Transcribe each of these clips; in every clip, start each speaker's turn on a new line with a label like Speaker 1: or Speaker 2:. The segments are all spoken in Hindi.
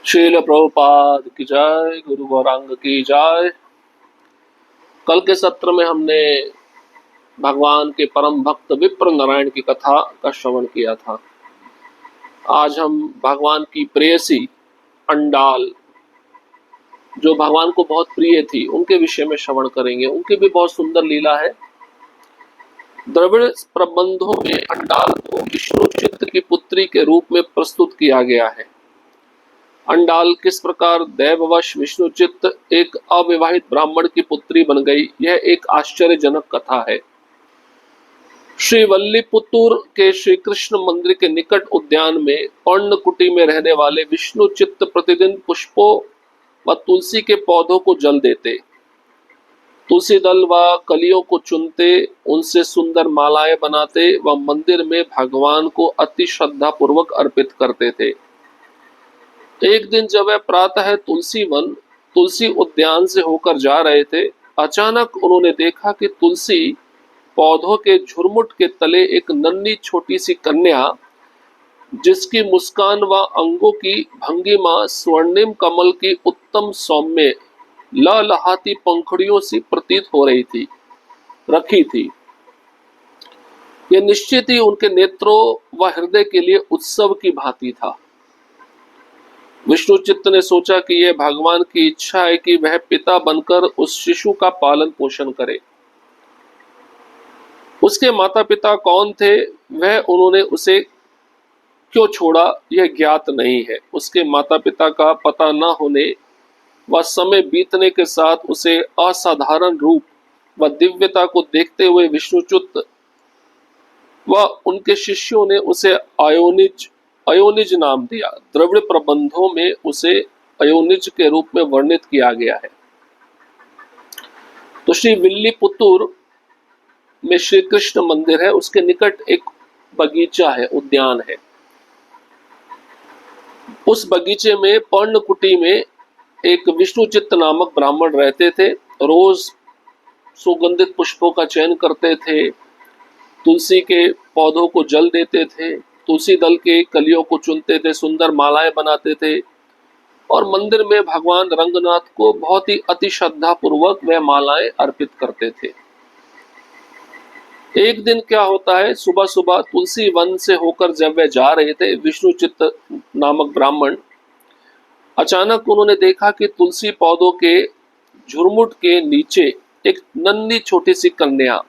Speaker 1: श्रील प्रभुपाद की जय, गुरु गौरांग की जय। कल के सत्र में हमने भगवान के परम भक्त विप्र नारायण की कथा का श्रवण किया था। आज हम भगवान की प्रेयसी अंडाल, जो भगवान को बहुत प्रिय थी, उनके विषय में श्रवण करेंगे। उनकी भी बहुत सुंदर लीला है। द्रविड़ प्रबंधों में अंडाल को विष्णु चित्त की पुत्री के रूप में प्रस्तुत किया गया है। अंडाल किस प्रकार दैववश विष्णुचित्त एक अविवाहित ब्राह्मण की पुत्री बन गई, यह एक आश्चर्यजनक कथा है। श्री वल्लीपुत्तूर के श्री कृष्ण मंदिर के निकट उद्यान में पर्णकुटी में रहने वाले विष्णुचित्त प्रतिदिन पुष्पों व तुलसी के पौधों को जल देते, तुलसी दल व कलियों को चुनते, उनसे सुंदर मालाएं बनाते व मंदिर में भगवान को अति श्रद्धा पूर्वक अर्पित करते थे। एक दिन जब वह प्रातः तुलसी उद्यान से होकर जा रहे थे, अचानक उन्होंने देखा कि तुलसी पौधों के झुरमुट के तले एक नन्ही छोटी सी कन्या, जिसकी मुस्कान व अंगों की भंगिमा स्वर्णिम कमल की उत्तम सौम्य लहलहाती पंखुड़ियों से प्रतीत हो रही थी, रखी थी। यह निश्चित ही उनके नेत्रों व हृदय के लिए उत्सव की भांति था। विष्णुचित्त ने सोचा कि यह भगवान की इच्छा है कि वह पिता बनकर उस शिशु का पालन पोषण करे। उसके माता पिता कौन थे, वह उन्होंने उसे क्यों छोड़ा, यह ज्ञात नहीं है। उसके माता पिता का पता न होने व समय बीतने के साथ उसे असाधारण रूप व दिव्यता को देखते हुए विष्णुचित्त व उनके शिष्यों ने उसे अयोनिज नाम दिया। द्रविड़ प्रबंधों में उसे अयोनिज के रूप में वर्णित किया गया है। तो श्री विल्लीपुत्तूर में श्री कृष्ण मंदिर है, उसके निकट एक बगीचा है, उद्यान है। उस बगीचे में पर्णकुटी में एक विष्णुचित्त नामक ब्राह्मण रहते थे। रोज सुगंधित पुष्पों का चयन करते थे, तुलसी के पौधों को जल देते थे, तुलसी दल के कलियों को चुनते थे, सुंदर मालाएं बनाते थे और मंदिर में भगवान रंगनाथ को बहुत ही अति श्रद्धा पूर्वक वह मालाएं अर्पित करते थे। एक दिन क्या होता है, सुबह सुबह तुलसी वन से होकर जब वे जा रहे थे, विष्णुचित्त नामक ब्राह्मण, अचानक उन्होंने देखा कि तुलसी पौधों के झुरमुट के नीचे एक नन्ही छोटी सी कन्या,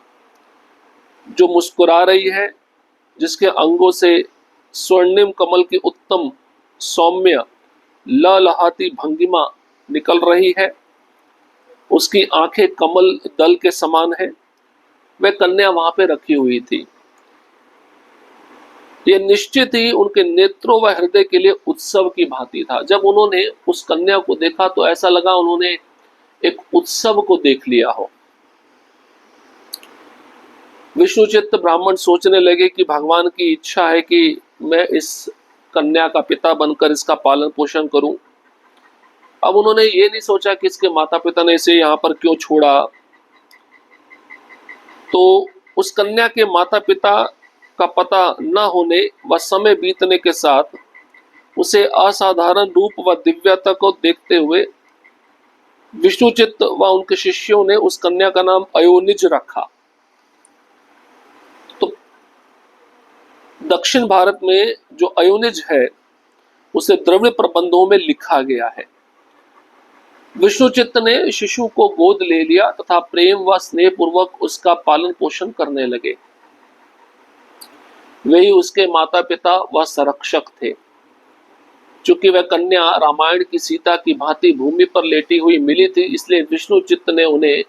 Speaker 1: जो मुस्कुरा रही है, जिसके अंगों से स्वर्णिम कमल की उत्तम सौम्य लहलहाती भंगिमा निकल रही है। उसकी आंखें कमल दल के समान है। वह कन्या वहां पे रखी हुई थी। यह निश्चित ही उनके नेत्रों व हृदय के लिए उत्सव की भांति था। जब उन्होंने उस कन्या को देखा तो ऐसा लगा उन्होंने एक उत्सव को देख लिया हो। विष्णुचित्त ब्राह्मण सोचने लगे कि भगवान की इच्छा है कि मैं इस कन्या का पिता बनकर इसका पालन पोषण करूं। अब उन्होंने ये नहीं सोचा कि इसके माता पिता ने इसे यहाँ पर क्यों छोड़ा। तो उस कन्या के माता पिता का पता न होने व समय बीतने के साथ उसे असाधारण रूप व दिव्यता को देखते हुए विष्णुचित्त व उनके शिष्यों ने उस कन्या का नाम अयोनिज रखा। तो दक्षिण भारत में जो अयोनिज है, उसे द्रविड़ प्रबंधों में लिखा गया है। विष्णुचित्त ने शिशु को गोद ले लिया तथा प्रेम व स्नेह पूर्वक उसका पालन पोषण करने लगे। वही उसके माता पिता व संरक्षक थे। चूंकि वह कन्या रामायण की सीता की भांति भूमि पर लेटी हुई मिली थी, इसलिए विष्णुचित्त ने उन्हें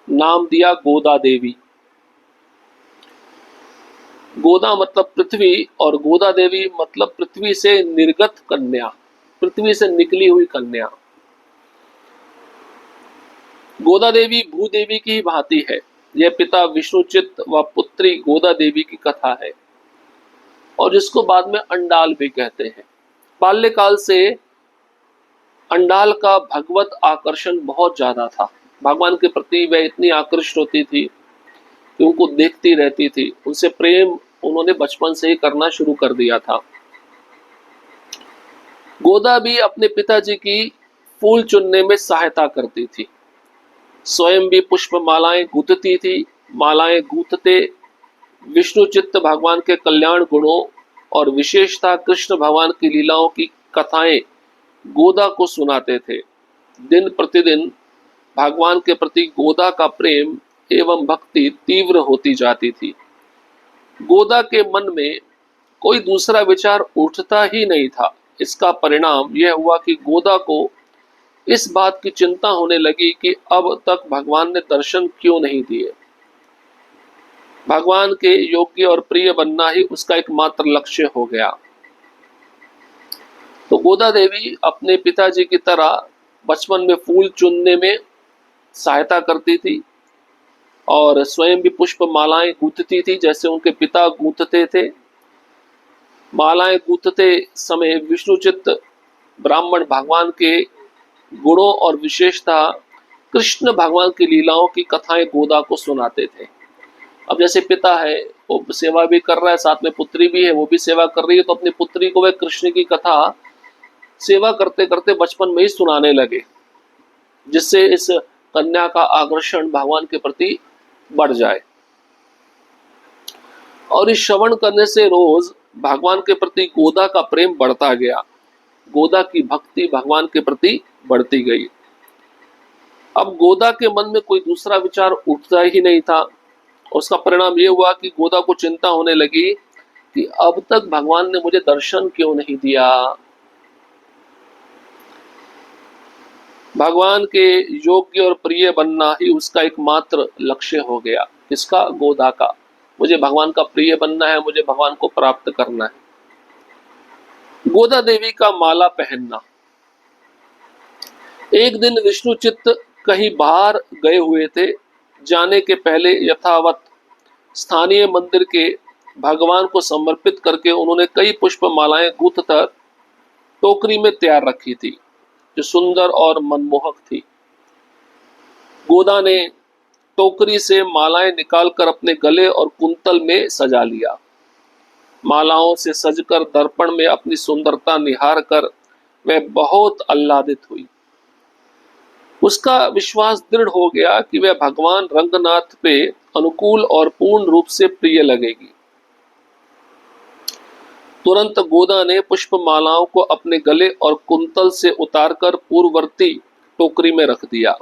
Speaker 1: नाम दिया गोदा देवी। गोदा मतलब पृथ्वी और गोदा देवी मतलब पृथ्वी से निर्गत कन्या, पृथ्वी से निकली हुई कन्या। गोदा देवी भूदेवी की भांति है। यह पिता विष्णुचित्त व पुत्री गोदा देवी की कथा है और जिसको बाद में अंडाल भी कहते हैं। बाल्यकाल से अंडाल का भगवत आकर्षण बहुत ज्यादा था। भगवान के प्रति वह इतनी आकृष्ट होती थी कि उनको देखती रहती थी। उनसे प्रेम उन्होंने बचपन से ही करना शुरू कर दिया था। गोदा भी अपने पिताजी की फूल चुनने में सहायता करती थी, स्वयं भी पुष्प मालाएं गूंथती थी। मालाएं गूंथते विष्णु चित्त भगवान के कल्याण गुणों और विशेषता कृष्ण भगवान की लीलाओं की कथाएं गोदा को सुनाते थे। दिन प्रतिदिन भगवान के प्रति गोदा का प्रेम एवं भक्ति तीव्र होती जाती थी। गोदा के मन में कोई दूसरा विचार उठता ही नहीं था। इसका परिणाम यह हुआ कि गोदा को इस बात की चिंता होने लगी कि अब तक भगवान ने दर्शन क्यों नहीं दिए। भगवान के योग्य और प्रिय बनना ही उसका एकमात्र लक्ष्य हो गया। तो गोदा देवी अपने पिताजी की तरह बचपन में फूल चुनने में सहायता करती थी और स्वयं भी पुष्प मालाएं गूंथती थी जैसे उनके पिता गूंथते थे। मालाएं गूंथते समय विष्णुचित्त ब्राह्मण भगवान के गुणों और विशेषता कृष्ण भगवान की लीलाओं की कथाएं गोदा को सुनाते थे। अब जैसे पिता है वो सेवा भी कर रहा है, साथ में पुत्री भी है वो भी सेवा कर रही है, तो अपनी पुत्री को वह कृष्ण की कथा सेवा करते करते बचपन में ही सुनाने लगे, जिससे इस कन्या का आकर्षण भगवान के प्रति बढ़ जाए। और इस श्रवण करने से रोज भगवान के प्रति गोदा का प्रेम बढ़ता गया। गोदा की भक्ति भगवान के प्रति बढ़ती गई। अब गोदा के मन में कोई दूसरा विचार उठता ही नहीं था। उसका परिणाम ये हुआ कि गोदा को चिंता होने लगी कि अब तक भगवान ने मुझे दर्शन क्यों नहीं दिया। भगवान के योग्य और प्रिय बनना ही उसका एकमात्र लक्ष्य हो गया। किसका? गोदा का। मुझे भगवान का प्रिय बनना है, मुझे भगवान को प्राप्त करना है। गोदा देवी का माला पहनना। एक दिन विष्णु चित्त कहीं बाहर गए हुए थे। जाने के पहले यथावत स्थानीय मंदिर के भगवान को समर्पित करके उन्होंने कई पुष्प मालाएं गूंथ कर टोकरी में तैयार रखी थी, जो सुंदर और मनमोहक थी। गोदा ने टोकरी से मालाएं निकालकर अपने गले और कुंतल में सजा लिया। मालाओं से सजकर दर्पण में अपनी सुंदरता निहार कर वह बहुत आह्लादित हुई। उसका विश्वास दृढ़ हो गया कि वह भगवान रंगनाथ पे अनुकूल और पूर्ण रूप से प्रिय लगेगी। तुरंत गोदा ने पुष्प मालाओं को अपने गले और कुंतल से उतारकर पूर्ववर्ती टोकरी में रख दिया।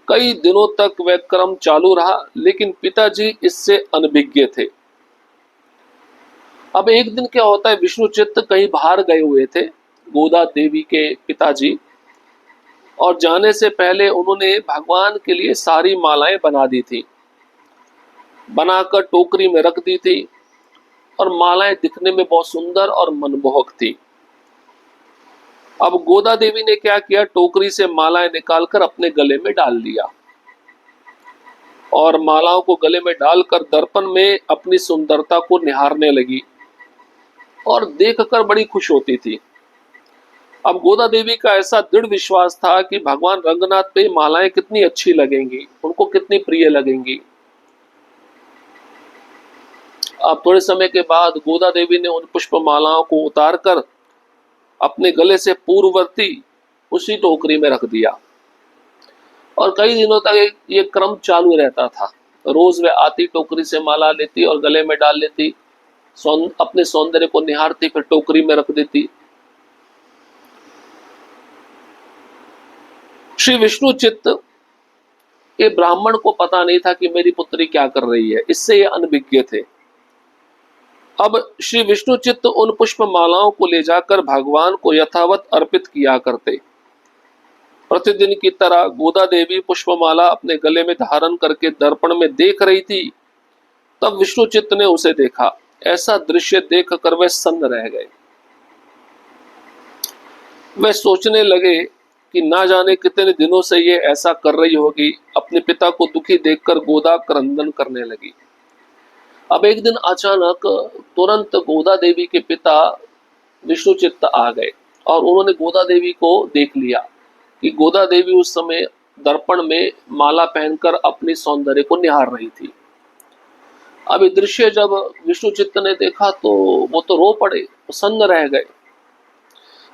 Speaker 1: कई दिनों तक वह क्रम चालू रहा, लेकिन पिताजी इससे अनभिज्ञ थे। अब एक दिन क्या होता है, विष्णु चित्त कहीं बाहर गए हुए थे, गोदा देवी के पिताजी, और जाने से पहले उन्होंने भगवान के लिए सारी मालाएं बना दी थी, बनाकर टोकरी में रख दी थी, और मालाएं दिखने में बहुत सुंदर और मनमोहक थी। अब गोदा देवी ने क्या किया, टोकरी से मालाएं निकालकर अपने गले में डाल लिया और मालाओं को गले में डालकर दर्पण में अपनी सुंदरता को निहारने लगी और देखकर बड़ी खुश होती थी। अब गोदा देवी का ऐसा दृढ़ विश्वास था कि भगवान रंगनाथ पे मालाएं कितनी अच्छी लगेंगी, उनको कितनी प्रिय लगेंगी। अब थोड़े समय के बाद गोदा देवी ने उन पुष्प मालाओं को उतारकर अपने गले से पूर्ववर्ती उसी टोकरी में रख दिया और कई दिनों तक ये क्रम चालू रहता था। रोज वह आती, टोकरी से माला लेती और गले में डाल लेती, अपने सौंदर्य को निहारती, फिर टोकरी में रख देती। श्री विष्णु चित्त के ब्राह्मण को पता नहीं था कि मेरी पुत्री क्या कर रही है, इससे ये अनभिज्ञ थे। अब श्री विष्णु चित्त उन पुष्प मालाओं को ले जाकर भगवान को यथावत अर्पित किया करते। प्रतिदिन की तरह गोदा देवी पुष्पमाला अपने गले में धारण करके दर्पण में देख रही थी। तब विष्णु चित्त ने उसे देखा। ऐसा दृश्य देखकर वह सन्न रह गए। वह सोचने लगे कि ना जाने कितने दिनों से ये ऐसा कर रही होगी। अपने पिता को दुखी देखकर गोदा क्रंदन करने लगी। अब एक दिन अचानक तुरंत गोदा देवी के पिता विष्णु चित्त आ गए और उन्होंने गोदा देवी को देख लिया कि गोदा देवी उस समय दर्पण में माला पहनकर अपनी सौंदर्य को निहार रही थी। अब ये दृश्य जब विष्णु चित्त ने देखा तो वो तो रो पड़े, प्रसन्न रह गए।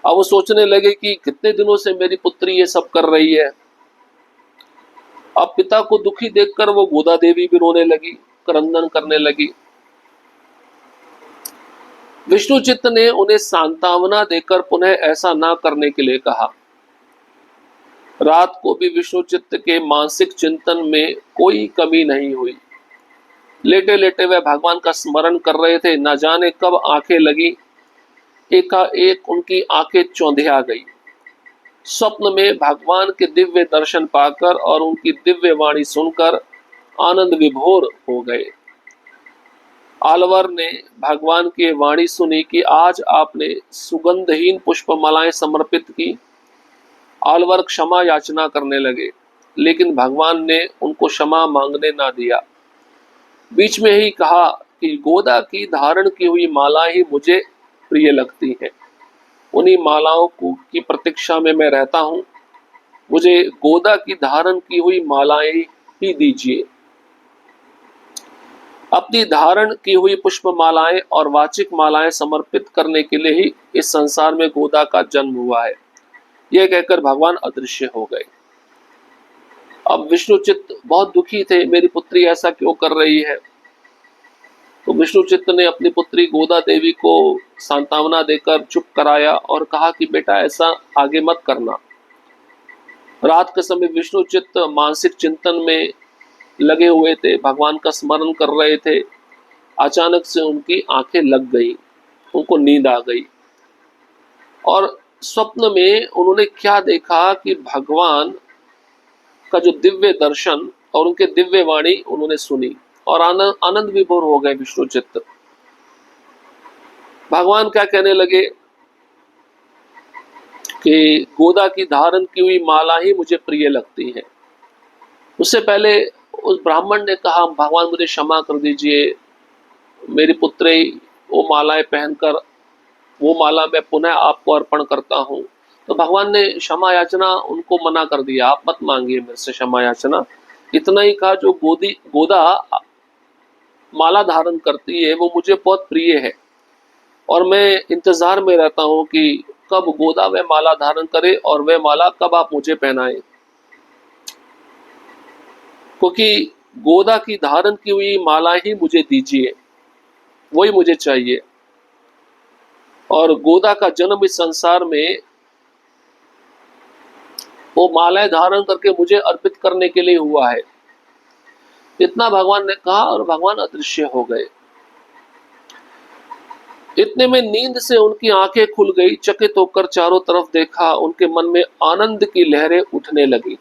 Speaker 1: अब वो सोचने लगे कि कितने दिनों से मेरी पुत्री ये सब कर रही है। अब पिता को दुखी देखकर वो गोदा देवी भी रोने लगी, क्रंदन करने लगी। विष्णुचित्त ने उन्हें सांत्वना देकर पुनः ऐसा ना करने के लिए कहा। रात को भी विष्णुचित्त के मानसिक चिंतन में कोई कमी नहीं हुई। लेटे लेटे वे भगवान का स्मरण कर रहे थे। न जाने कब आंखें लगी, एकाएक उनकी आंखें चौंधिया गई। स्वप्न में भगवान के दिव्य दर्शन पाकर और उनकी दिव्य वाणी सुनकर आनंद विभोर हो गए। आलवर ने भगवान की वाणी सुनी कि आज आपने सुगंधहीन पुष्पमालाएं समर्पित की। आलवर क्षमा याचना करने लगे, लेकिन भगवान ने उनको क्षमा मांगने ना दिया। बीच में ही कहा कि गोदा की धारण की हुई माला ही मुझे प्रिय लगती है। उन्हीं मालाओं की प्रतीक्षा में मैं रहता हूँ। मुझे गोदा की धारण की हुई मालाएं ही दीजिए। अपनी धारण की हुई पुष्प मालाएं और वाचिक मालाएं समर्पित करने के लिए ही इस संसार में गोदा का जन्म हुआ है। यह कहकर भगवान अदृश्य हो गए। अब विष्णुचित्त बहुत दुखी थे, मेरी पुत्री ऐसा क्यों कर रही है। तो विष्णुचित्त ने अपनी पुत्री गोदा देवी को सांत्वना देकर चुप कराया और कहा कि बेटा ऐसा आगे मत करना। रात के समय विष्णुचित्त मानसिक चिंतन में लगे हुए थे, भगवान का स्मरण कर रहे थे। अचानक से उनकी आंखें लग गई, उनको नींद आ गई और स्वप्न में उन्होंने क्या देखा कि भगवान का जो दिव्य दर्शन और उनके दिव्य वाणी उन्होंने सुनी और आनंद विभोर हो गए विष्णुचित्त। भगवान क्या कहने लगे कि गोदा की धारण की हुई माला ही मुझे प्रिय लगती है। उससे पहले उस ब्राह्मण ने कहा भगवान मुझे क्षमा कर दीजिए, मेरी पुत्री वो मालाएं पहनकर वो माला मैं पुनः आपको अर्पण करता हूँ। तो भगवान ने क्षमा याचना उनको मना कर दिया, आप मत मांगिए मेरे से क्षमा याचना। इतना ही कहा जो गोदा माला धारण करती है वो मुझे बहुत प्रिय है और मैं इंतजार में रहता हूँ कि कब गोदा वह माला धारण करे और वह माला कब आप मुझे पहनाए, क्योंकि गोदा की धारण की हुई माला ही मुझे दीजिए, वही मुझे चाहिए। और गोदा का जन्म इस संसार में वो मालाएं धारण करके मुझे अर्पित करने के लिए हुआ है। इतना भगवान ने कहा और भगवान अदृश्य हो गए। इतने में नींद से उनकी आंखें खुल गई। चकित होकर चारों तरफ देखा, उनके मन में आनंद की लहरें उठने लगी।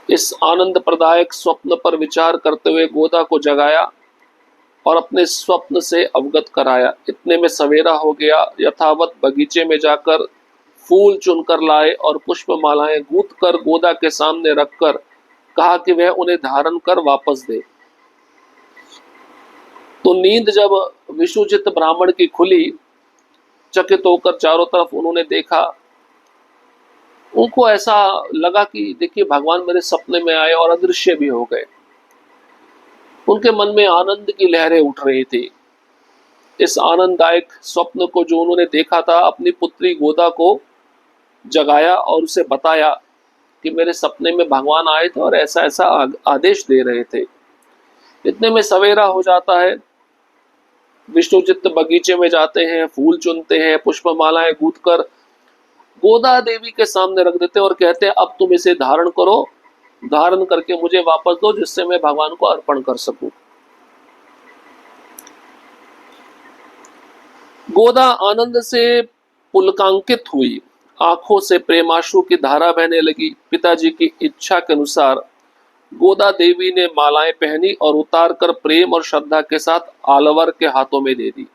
Speaker 1: इस आनंद प्रदायक स्वप्न पर विचार करते हुए गोदा को जगाया और अपने स्वप्न से अवगत कराया। इतने में सवेरा हो गया। यथावत बगीचे में जाकर फूल चुनकर लाए और पुष्प मालाएं गूंथ कर गोदा के सामने रखकर कहा कि वह उन्हें धारण कर वापस दे। तो नींद जब विष्णुचित्त ब्राह्मण की खुली, चकित होकर चारों तरफ उन्होंने देखा। उनको ऐसा लगा कि देखिए भगवान मेरे सपने में आए और अदृश्य भी हो गए। उनके मन में आनंद की लहरें उठ रही थी। इस आनंददायक स्वप्न को जो उन्होंने देखा था, अपनी पुत्री गोदा को जगाया और उसे बताया कि मेरे सपने में भगवान आए थे और ऐसा ऐसा आदेश दे रहे थे। इतने में सवेरा हो जाता है। विष्णुचित्त बगीचे में जाते हैं, फूल चुनते हैं, पुष्पमालाएं गूंथ कर गोदा देवी के सामने रख देते और कहते हैं अब तुम इसे धारण करो, धारण करके मुझे वापस दो जिससे मैं भगवान को अर्पण कर सकूं। गोदा आनंद से पुलकांकित हुई, आंखों से प्रेमाश्रु की धारा बहने लगी। पिताजी की इच्छा के अनुसार गोदा देवी ने मालाएं पहनी और उतार कर प्रेम और श्रद्धा के साथ आलवर के हाथों में दे दी।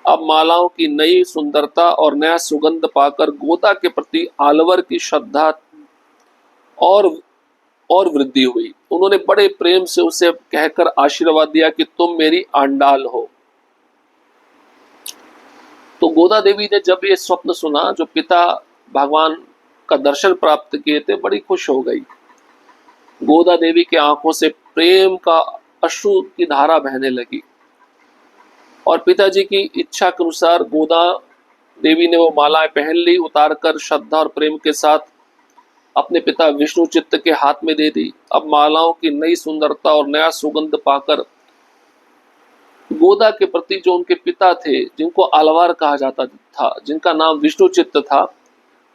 Speaker 1: अब मालाओं की नई सुंदरता और नया सुगंध पाकर गोदा के प्रति आलवर की श्रद्धा और वृद्धि हुई। उन्होंने बड़े प्रेम से उसे कहकर आशीर्वाद दिया कि तुम मेरी आंडाल हो। तो गोदा देवी ने जब ये स्वप्न सुना, जो पिता भगवान का दर्शन प्राप्त किए थे, बड़ी खुश हो गई। गोदा देवी की आंखों से प्रेम का अश्रु की धारा बहने लगी और पिताजी की इच्छा के अनुसार गोदा देवी ने वो मालाएं पहन ली, उतारकर श्रद्धा और प्रेम के साथ अपने पिता विष्णु चित्त के हाथ में दे दी। अब मालाओं की नई सुंदरता और नया सुगंध पाकर गोदा के प्रति जो उनके पिता थे, जिनको अलवार कहा जाता था, जिनका नाम विष्णु चित्त था,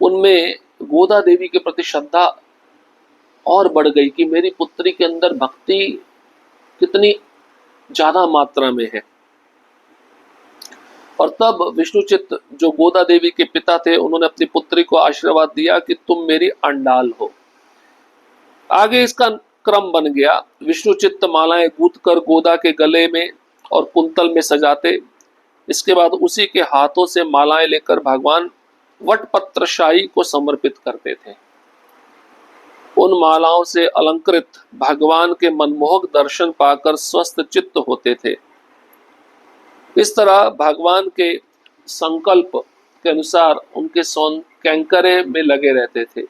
Speaker 1: उनमें गोदा देवी के प्रति श्रद्धा और बढ़ गई कि मेरी पुत्री के अंदर भक्ति कितनी ज्यादा मात्रा में है। और तब विष्णुचित्त जो गोदा देवी के पिता थे, उन्होंने अपनी पुत्री को आशीर्वाद दिया कि तुम मेरी अंडाल हो। आगे इसका क्रम बन गया। विष्णुचित्त मालाएं गूंथ कर गोदा के गले में और कुंतल में सजाते। इसके बाद उसी के हाथों से मालाएं लेकर भगवान वटपत्रशाही को समर्पित करते थे। उन मालाओं से अलंकृत भगवान के मनमोहक दर्शन पाकर स्वस्थ चित्त होते थे। इस तरह भगवान के संकल्प के अनुसार उनके कैंकरे में लगे रहते थे।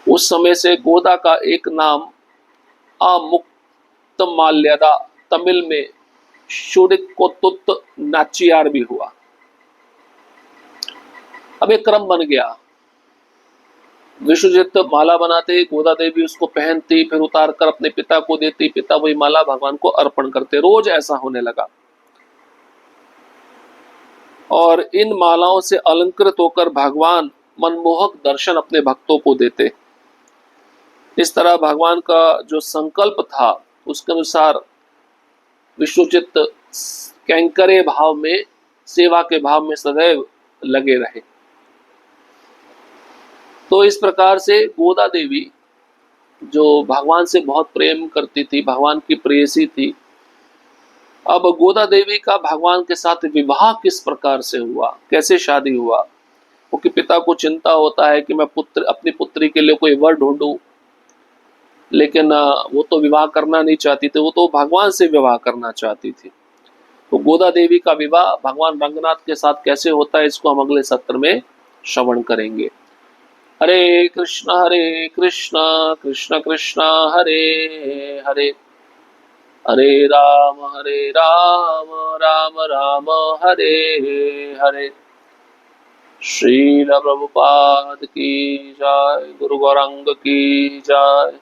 Speaker 1: उस समय से गोदा का एक नाम अमुक्तमाल्यदा तमिल में शुडिकोतुत नाचियार भी हुआ। अब एक क्रम बन गया। विष्णुचित्त माला बनाते, गोदा देवी उसको पहनती, फिर उतार कर अपने पिता को देती, पिता वही माला भगवान को अर्पण करते। रोज ऐसा होने लगा और इन मालाओं से अलंकृत होकर भगवान मनमोहक दर्शन अपने भक्तों को देते। इस तरह भगवान का जो संकल्प था उसके अनुसार विष्णुचित्त कैंकरे भाव में, सेवा के भाव में सदैव लगे रहे। तो इस प्रकार से गोदा देवी जो भगवान से बहुत प्रेम करती थी, भगवान की प्रेयसी थी, अब गोदा देवी का भगवान के साथ विवाह किस प्रकार से हुआ, कैसे शादी हुआ, क्योंकि पिता को चिंता होता है कि मैं अपनी पुत्री के लिए कोई वर ढूंढूं, लेकिन वो तो विवाह करना नहीं चाहती थी, वो तो भगवान से विवाह करना चाहती थी। तो गोदा देवी का विवाह भगवान रंगनाथ के साथ कैसे होता है, इसको हम अगले सत्र में श्रवण करेंगे। हरे कृष्णा कृष्ण कृष्ण हरे हरे, हरे राम राम राम हरे हरे। श्रील प्रभुपाद की जय, गुरु गौरांग की जय।